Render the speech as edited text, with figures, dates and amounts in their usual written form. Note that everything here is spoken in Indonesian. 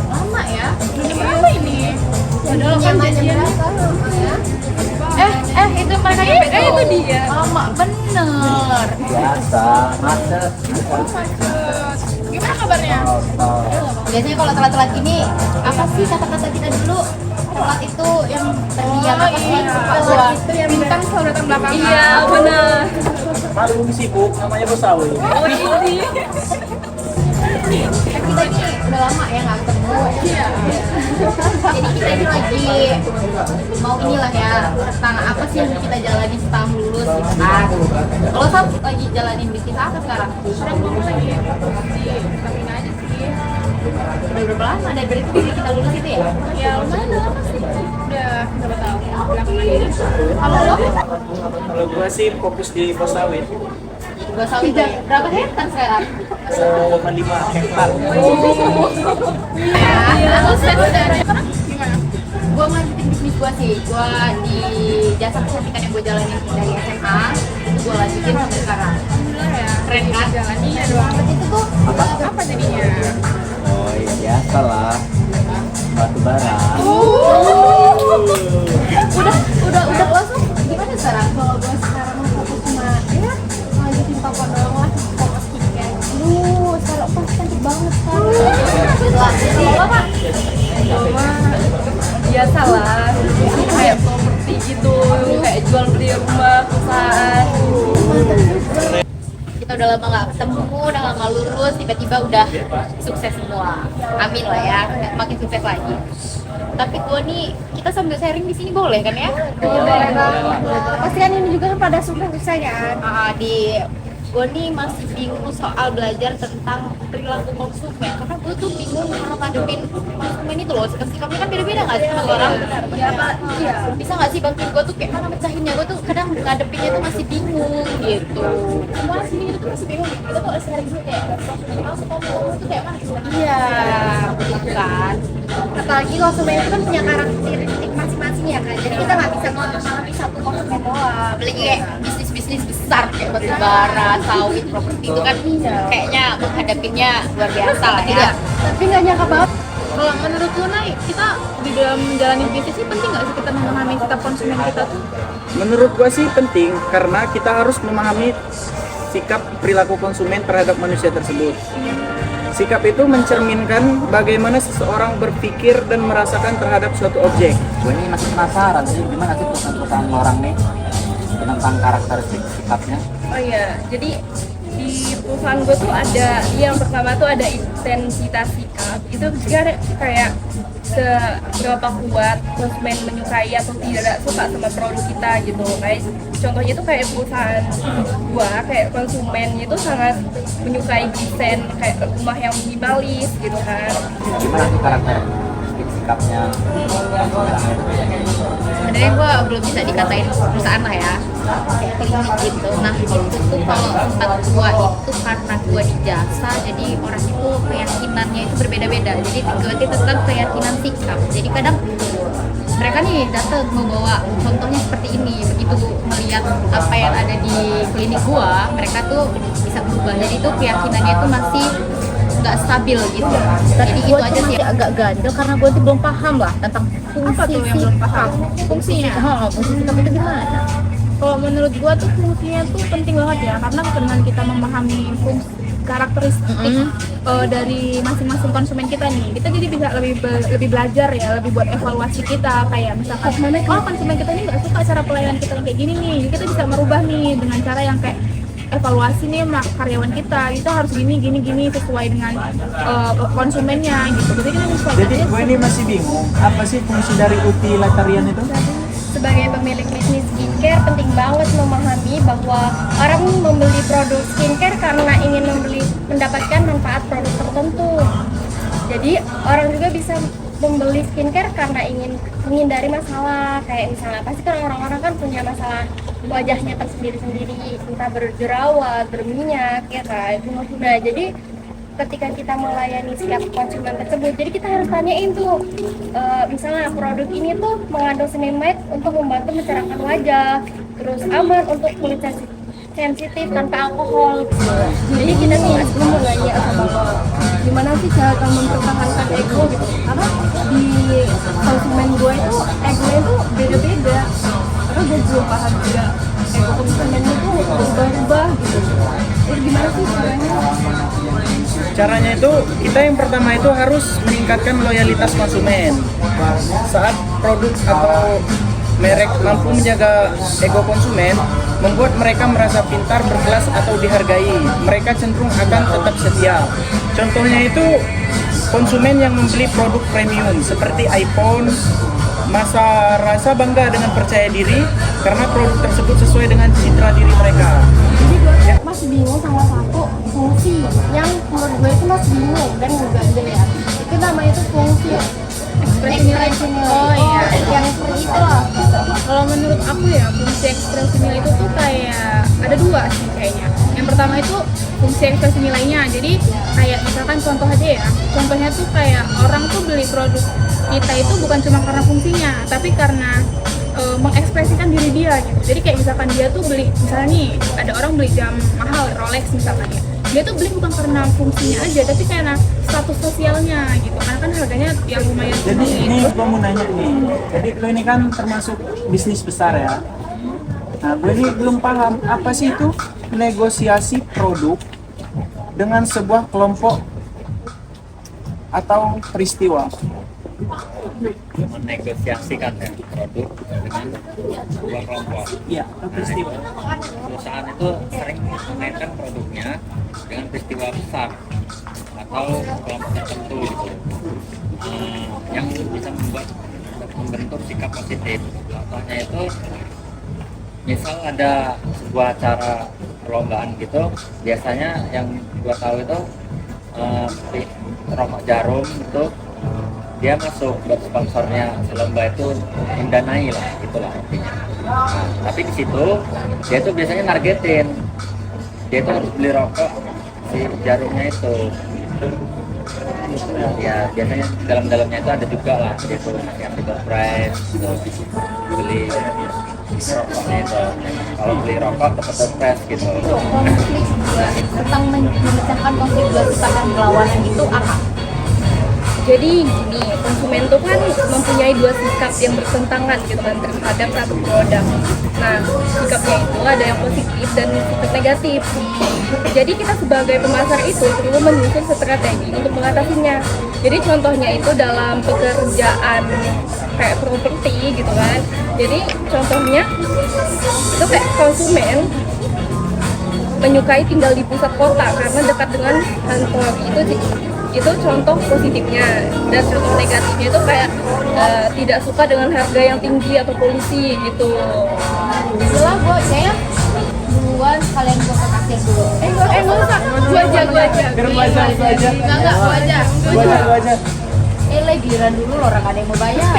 Lama ya? Ini berapa ini? Padahal kan janjiannya itu mereka nyampe tuh. Itu dia. Lama bener. Biasa, macet. Gimana kabarnya? Biasanya kalau telat-telat ini apa sih kata-kata kita dulu? Telat itu yang terdiam apa sih? Telat itu yang bintang selalu datang belakangan. Iya, benar. Malu sibuk, namanya Bosawi. Oh, ini. Kan kita ini udah lama ya nggak ketemu. Iya. Jadi kita ini lagi mau inilah ya tentang apa sih yang kita jalani setelah lulus gitu kan. Kalau Sab lagi jalanin bisnis apa sekarang? Sekarang gue lagi di Pertamina aja sih. Udah berapa lama dari berarti kita lulus itu ya? Ya lumayan lama sih. Udah berapa tahun? Belakangan ini. Kalau lo? Kalau gua sih fokus di Bosawi. Gak sawit berapa hektar sekarang? 1,5 hektar. Ya, terus sekarang Gimana? gue melanjutin bisnis gue sih. Gue di jasa kecantikan yang gue jalanin dari SMA itu gue lanjutin sampai sekarang. Alhamdulillah ya. Keren kan? Jalan iya doang. Itu tuh Apa jadinya? Oh ya biasa lah. Batu bara. udah langsung gimana sekarang? Kalau gue sekarang mau fokus cuma ya lanjutin toko doang lah, fokus skincare. Sekarang pas cantik banget sekarang. Kalau lo Pak? Cuma biasa lah. Kayak properti gitu, kayak jual beli rumah, perusahaan. Kita udah lama nggak ketemu, udah lama lulus, tiba-tiba udah sukses semua. Amin lah ya, makin sukses lagi. Tapi gue nih, kita sambil sharing di sini boleh kan ya? Boleh banget. Pasti kan ini juga kan pada susah-susah kan. Di gue nih masih bingung soal belajar tentang perilaku konsumen karena gue tuh bingung kalau ngadepin konsumen itu loh, sikapnya kan beda-beda nggak sih sama orang? Ya apa? Iya. Bisa nggak sih bantuin gue tuh kayak mana mecahinnya? Gue tuh kadang ngadepinnya tuh masih bingung gitu. Semua sini itu masih bingung. Kita kalau sharing dulu kayak masuk kamu itu kayak mana sih? Iya, betul kan? Apalagi konsumen itu kan punya karakteristik masing-masing ya kan. Jadi kita nggak bisa mengalami satu konsumen doang. Apalagi kayak bisnis-bisnis besar kayak batu bara, sawit, properti itu kan kayaknya menghadapinya luar biasa lah ya. Tapi nggak nyangka banget. Kalau menurut lu Nay, kita di dalam menjalani bisnis ini penting nggak sih kita memahami sikap konsumen kita tuh? Menurut gua sih penting karena kita harus memahami sikap perilaku konsumen terhadap manusia tersebut. Sikap itu mencerminkan bagaimana seseorang berpikir dan merasakan terhadap suatu objek. Gue ini masih penasaran sih gimana sih perusahaan-perusahaan orang nih tentang karakteristik sikapnya. Oh iya, jadi di perusahaan gue tuh ada yang pertama tuh ada intensitas sikap. Itu juga kayak seberapa kuat konsumen menyukai atau tidak suka sama produk kita gitu. Kayak contohnya tuh kayak perusahaan gua kayak konsumennya itu sangat menyukai desain kayak rumah yang minimalis gitu kan. Gimana tuh karakteristik sikapnya? Sebenarnya gue belum bisa dikatain perusahaan lah ya, kayak klinik gitu. Nah itu tuh kalau tempat gue itu karena gue di jasa, jadi orang itu keyakinannya itu berbeda-beda. Jadi itu tentang keyakinan sikap. Jadi kadang mereka nih datang membawa contohnya seperti ini, begitu melihat apa yang ada di klinik gue, mereka tuh bisa berubah. Jadi itu keyakinannya itu masih nggak stabil gitu. Jadi itu aja sih agak ganjel karena gue tuh belum paham lah tentang fungsi Apa tuh yang belum paham? Fungsinya? fungsi sikap itu gimana? Kalau menurut gua tuh fungsinya tuh penting banget ya, karena dengan kita memahami karakteristik dari masing-masing konsumen kita nih. Kita jadi bisa lebih belajar ya, lebih buat evaluasi kita, kayak misalkan oh konsumen kita ini nggak suka cara pelayanan kita yang kayak gini nih, jadi kita bisa merubah nih dengan cara yang kayak evaluasi nih karyawan kita harus gini sesuai dengan konsumennya gitu. Jadi kita bisa. Jadi gue ini masih bingung, apa sih fungsi dari utilitarian itu? Sebagai pemilik bisnis skincare, penting banget memahami bahwa orang membeli produk skincare karena ingin mendapatkan manfaat produk tertentu. Jadi orang juga bisa membeli skincare karena ingin menghindari masalah, kayak misalnya pasti kan orang-orang kan punya masalah wajahnya tersendiri-sendiri, entah berjerawat, berminyak, ya kan. Nah, jadi ketika kita melayani setiap konsumen tersebut, jadi kita harus tanyain tuh, misalnya produk ini tuh mengandung niacinamide untuk membantu mencerahkan wajah, terus aman untuk kulit sensitif tanpa alkohol. Jadi kita tuh nggak perlu nanya sama gimana sih cara kamu mempertahankan ego gitu, karena di konsumen gue itu ego itu beda-beda, karena gue belum paham juga ego konsumen itu berubah-ubah gitu. Terus gimana sih caranya? Caranya itu kita yang pertama itu harus meningkatkan loyalitas konsumen. Saat produk atau merek mampu menjaga ego konsumen, membuat mereka merasa pintar, berkelas atau dihargai, mereka cenderung akan tetap setia. Contohnya itu konsumen yang membeli produk premium seperti iPhone, rasa bangga dengan percaya diri karena produk tersebut sesuai dengan citra diri mereka. Jadi gue masih bingung sama satu fungsi yang menurut gue itu masih bingung dan juga ya. Itu namanya itu fungsi ekspresi nilai. Oh iya. Yang seperti itu lah. Kalau menurut aku ya, fungsi ekspresi nilai itu tuh kayak ada dua sih kayaknya. Yang pertama itu fungsi ekspresi nilainya. Jadi kayak misalkan contoh aja ya. Contohnya tuh kayak orang tuh beli produk kita itu bukan cuma karena fungsinya, tapi karena mengekspresikan diri dia gitu. Jadi kayak misalkan dia tuh beli, misalnya nih ada orang beli jam mahal Rolex misalkan ya. Dia tuh beli bukan karena fungsinya aja, tapi karena status sosialnya gitu. Karena kan harganya yang lumayan Jadi tinggi. ini gue mau nanya nih, jadi lo ini kan termasuk bisnis besar ya. Nah gue ini belum paham apa sih itu negosiasi produk dengan sebuah kelompok atau peristiwa. Menegosiasikan ya produk dengan sebuah kelompok. Iya, atau peristiwa. Perusahaan itu sering mengaitkan produknya dengan peristiwa besar atau kelompok tertentu gitu, yang bisa membentuk sikap positif. Contohnya itu misal ada sebuah acara perlombaan gitu, biasanya yang gua tahu itu rokok Jarum itu dia masuk buat sponsornya lomba itu mendanai lah, itulah intinya. Nah, tapi di situ dia tuh biasanya nargetin, dia tuh harus beli rokok si Jarumnya itu. Ya biasanya dalam-dalamnya itu ada juga lah, dia tuh ngasih artikel price gitu, beli rokoknya itu. Kalau beli rokok dapat price gitu. Konflik tentang memecahkan konflik dua sifat dan berlawanan itu apa? Jadi gini, konsumen tuh kan mempunyai dua sikap yang bertentangan gitu kan terhadap satu produk. Nah, sikapnya itu ada yang positif dan sikap negatif. Jadi kita sebagai pemasar itu perlu menyusun strategi untuk mengatasinya. Jadi contohnya itu dalam pekerjaan kayak properti gitu kan. Jadi contohnya itu kayak konsumen menyukai tinggal di pusat kota karena dekat dengan kantor, itu contoh positifnya. Dan contoh negatifnya itu kayak tidak suka dengan harga yang tinggi atau polusi gitu. Itulah saya duluan, kalian gue ke kasir dulu. Nggak usah, gue aja. Biar gua aja. Enggak, gua aja. Gua aja. Lebiran dulu orang ada yang mau bayar.